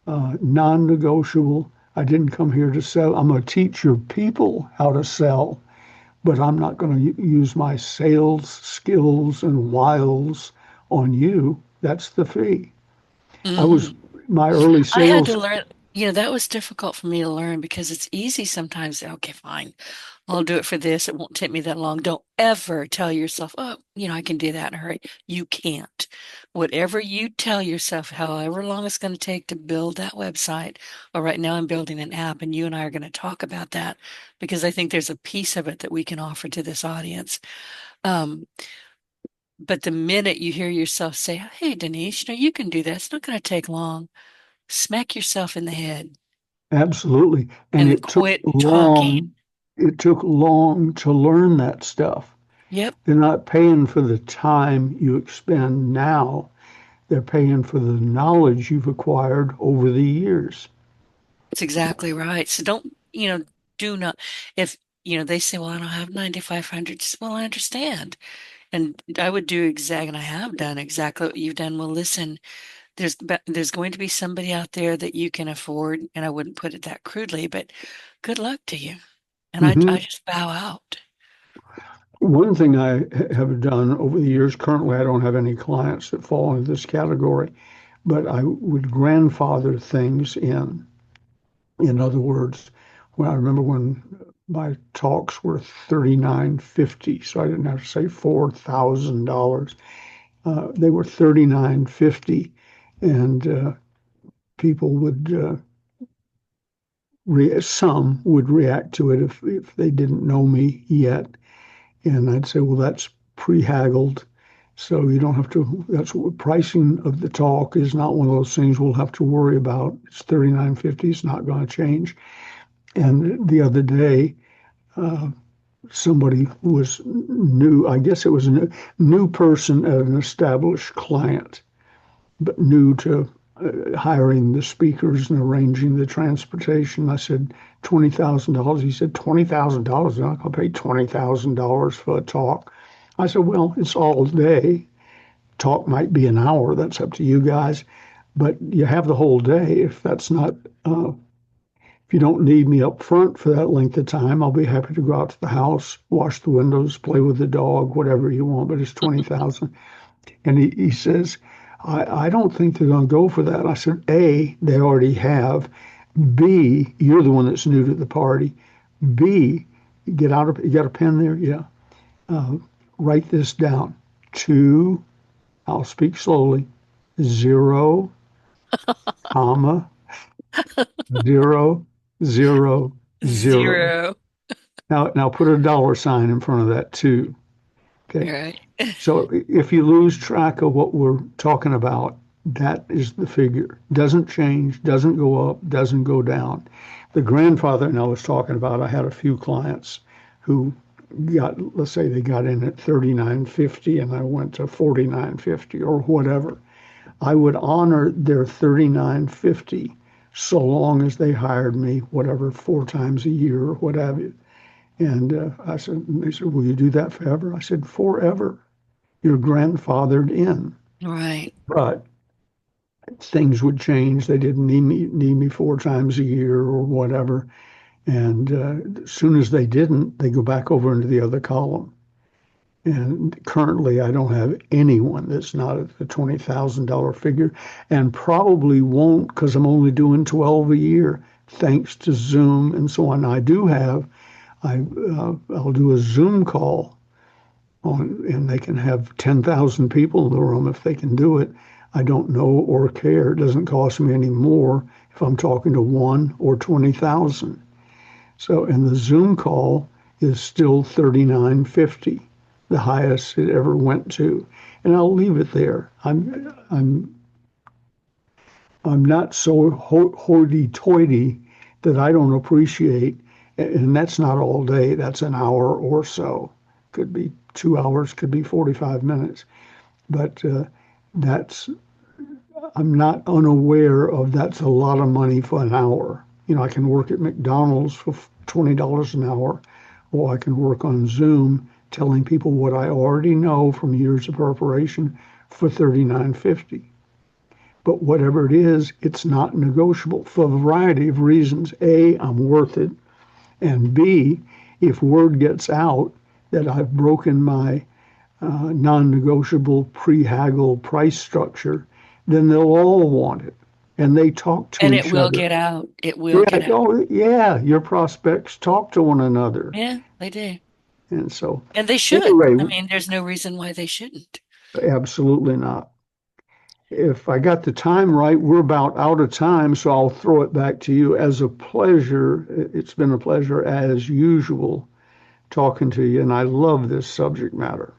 Non-negotiable. I didn't come here to sell. I'm going to teach your people how to sell, but I'm not going to use my sales skills and wiles on you. That's the fee. I was Hmm. my early I had to sales. learn. That was difficult for me to learn because it's easy sometimes. Okay, fine. I'll do it for this. It won't take me that long. Don't ever tell yourself, oh, I can do that in a hurry. You can't. Whatever you tell yourself, however long it's going to take to build that website, or right now I'm building an app, and you and I are going to talk about that because I think there's a piece of it that we can offer to this audience. Um, but the minute you hear yourself say, hey, Denise, you can do that. It's not going to take long. Smack yourself in the head Absolutely. And and then quit talking. it took long to learn that stuff. Yep. They're not paying for the time you expend now. They're paying for the knowledge you've acquired over the years. That's exactly right. So don't, do not, if, they say, well, I don't have 9,500. Well, I understand. And I would do and I have done exactly what you've done. Well, listen, there's going to be somebody out there that you can afford, and I wouldn't put it that crudely, but good luck to you. And I Hmm. just bow out. One thing I have done over the years, currently I don't have any clients that fall into this category, but I would grandfather things in. In other words, when I remember when my talks were 39.50, so I didn't have to say $4,000. They were 39.50, and people would some would react to it if they didn't know me yet, and I'd say, well, that's pre-haggled. So you don't have to, that's what pricing of the talk is not one of those things we'll have to worry about. It's 39.50, it's not going to change. And the other day, uh, somebody was new, I guess it was a new person at an established client, but new to hiring the speakers and arranging the transportation. I said, $20,000. He said, $20,000? I'm not going to pay $20,000 for a talk. I said, well, it's all day. Talk might be an hour. That's up to you guys. But you have the whole day. If you don't need me up front for that length of time, I'll be happy to go out to the house, wash the windows, play with the dog, whatever you want. But it's 20,000. And he says, I don't think they're going to go for that. I said, A, they already have. B, you're the one that's new to the party. B, you got a pen there? Yeah. Uh, Write this down. Two, I'll speak slowly. Zero, comma, zero, zero, zero. Zero. Now put a dollar sign in front of that two. Okay. Right. So if you lose track of what we're talking about, that is the figure. Doesn't change, doesn't go up, doesn't go down. The grandfather and I was talking about, I had a few clients who got, let's say they got in at 39.50 and I went to 49.50 or whatever. I would honor their 39.50 so long as they hired me, whatever, 4 times a year or what have you. And they said, will you do that forever? I said, forever. You're grandfathered in. Right. But things would change. They didn't need me 4 times a year or whatever. And as soon as they didn't, they go back over into the other column. And currently, I don't have anyone that's not at the $20,000 figure, and probably won't because I'm only doing 12 a year, thanks to Zoom and so on. I'll do a Zoom call and they can have 10,000 people in the room if they can do it. I don't know or care. It doesn't cost me any more if I'm talking to one or 20,000. So, and the Zoom call is still 39.50, the highest it ever went to. And I'll leave it there. I'm not so hoity-toity that I don't appreciate, and that's not all day. That's an hour or so. Could be 2 hours, could be 45 minutes. But that's I'm not unaware of that's a lot of money for an hour. I can work at McDonald's for $20 an hour, or I can work on Zoom telling people what I already know from years of preparation for 39.50. But whatever it is, it's not negotiable for a variety of reasons. A, I'm worth it. And B, if word gets out that I've broken my non negotiable pre haggle price structure, then they'll all want it. and they talk to And it each will other. get out. It will Yeah, get out. oh, yeah, your prospects talk to one another. Yeah, they do. And so, And they should. anyway, I mean, there's no reason why they shouldn't. absolutely not. If I got the time right, we're about out of time, so I'll throw it back to you as a pleasure. It's been a pleasure as usual talking to you, and I love this subject matter.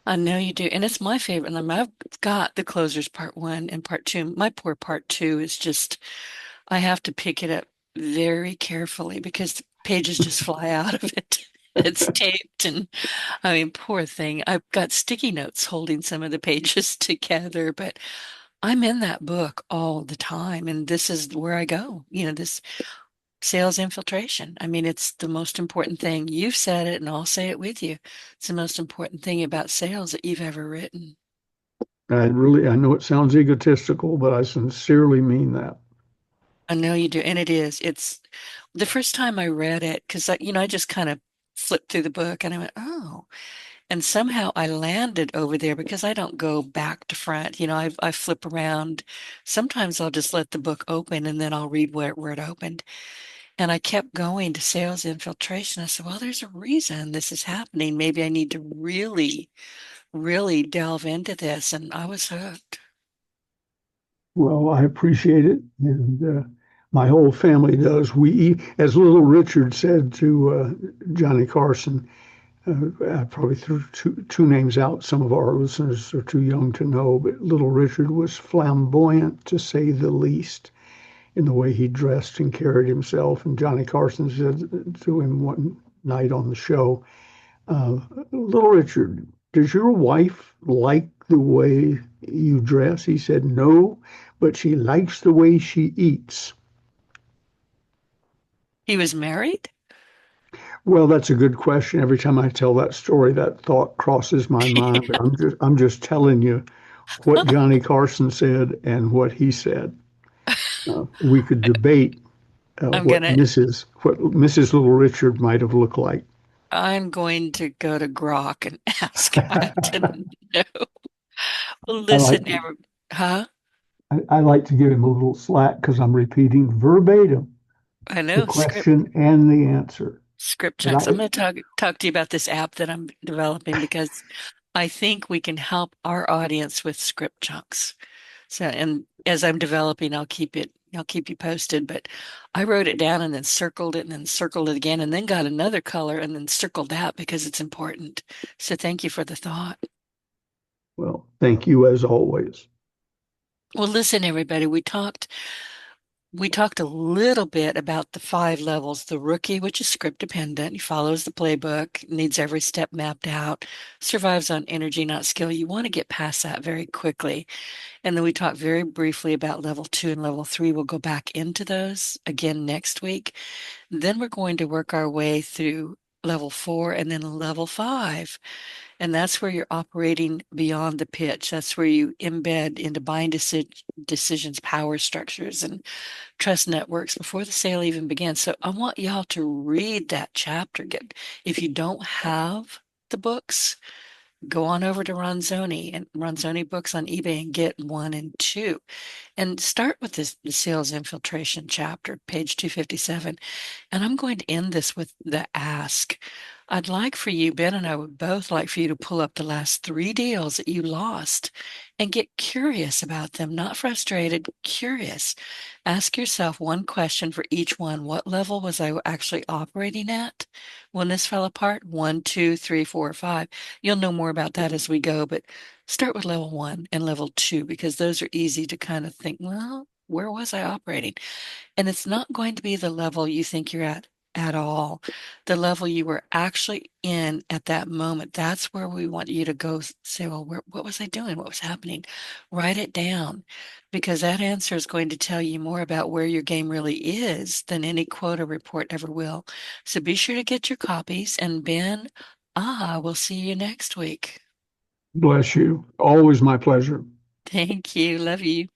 I know you do. And it's my favorite. And I've got the closers part one and part two. My poor part two is just, I have to pick it up very carefully because the pages just fly out of it. It's taped and I mean, poor thing. I've got sticky notes holding some of the pages together, but I'm in that book all the time. And this is where I go, this sales infiltration. I mean, it's the most important thing. You've said it, and I'll say it with you. It's the most important thing about sales that you've ever written. I know it sounds egotistical, but I sincerely mean that. I know you do, and it is. It's the first time I read it because I just kind of flipped through the book and I went, oh, and somehow I landed over there because I don't go back to front. I flip around. Sometimes I'll just let the book open and then I'll read where it opened. And I kept going to sales infiltration. I said, well, there's a reason this is happening. Maybe I need to really, really delve into this. And I was hooked. Well, I appreciate it, and my whole family does. As Little Richard said to Johnny Carson, I probably threw two names out. Some of our listeners are too young to know, but Little Richard was flamboyant, to say the least, in the way he dressed and carried himself. And Johnny Carson said to him one night on the show, uh, Little Richard, does your wife like the way you dress? He said, no, but she likes the way she eats. He was married? Well, that's a good question. Every time I tell that story, that thought crosses my mind, but I'm just telling you what Johnny Carson said and what he said. We could debate I'm gonna, what Mrs. Little Richard might have looked like. I'm going to go to Grok and ask him. I have to know. Well, I like listen, to huh? I like to give him a little slack because I'm repeating verbatim I the know, question and the answer. script But chunks. I'm going to talk to you about this app that I'm developing because I think we can help our audience with script chunks. So, and as I'm developing, I'll keep you posted. But I wrote it down and then circled it and then circled it again and then got another color and then circled that because it's important. So thank you for the thought. well, thank you as always. Well, listen, everybody, we talked a little bit about the five levels. The rookie, which is script dependent, he follows the playbook, needs every step mapped out, survives on energy, not skill. You want to get past that very quickly. And then we talked very briefly about level two and level three. We'll go back into those again next week. Then we're going to work our way through level four and then level five. And that's where you're operating beyond the pitch. That's where you embed into buying decisions, power structures, and trust networks before the sale even begins. So I want y'all to read that chapter. If you don't have the books, go on over to Ronzoni and Ronzoni books on eBay and get one and two. And start with the sales infiltration chapter, page 257. And I'm going to end this with the ask. I'd like for you, Ben and I would both like for you to pull up the last three deals that you lost and get curious about them, not frustrated, curious. Ask yourself one question for each one. What level was I actually operating at when this fell apart? One, two, three, four, five. You'll know more about that as we go, but start with level one and level two because those are easy to kind of think, well, where was I operating? And it's not going to be the level you think you're at all. The level you were actually in at that moment. That's where we want you to go say, well, what was I doing? What was happening? Write it down because that answer is going to tell you more about where your game really is than any quota report ever will. So be sure to get your copies. And Ben, we'll see you next week. Bless you. Always my pleasure. Thank you. Love you.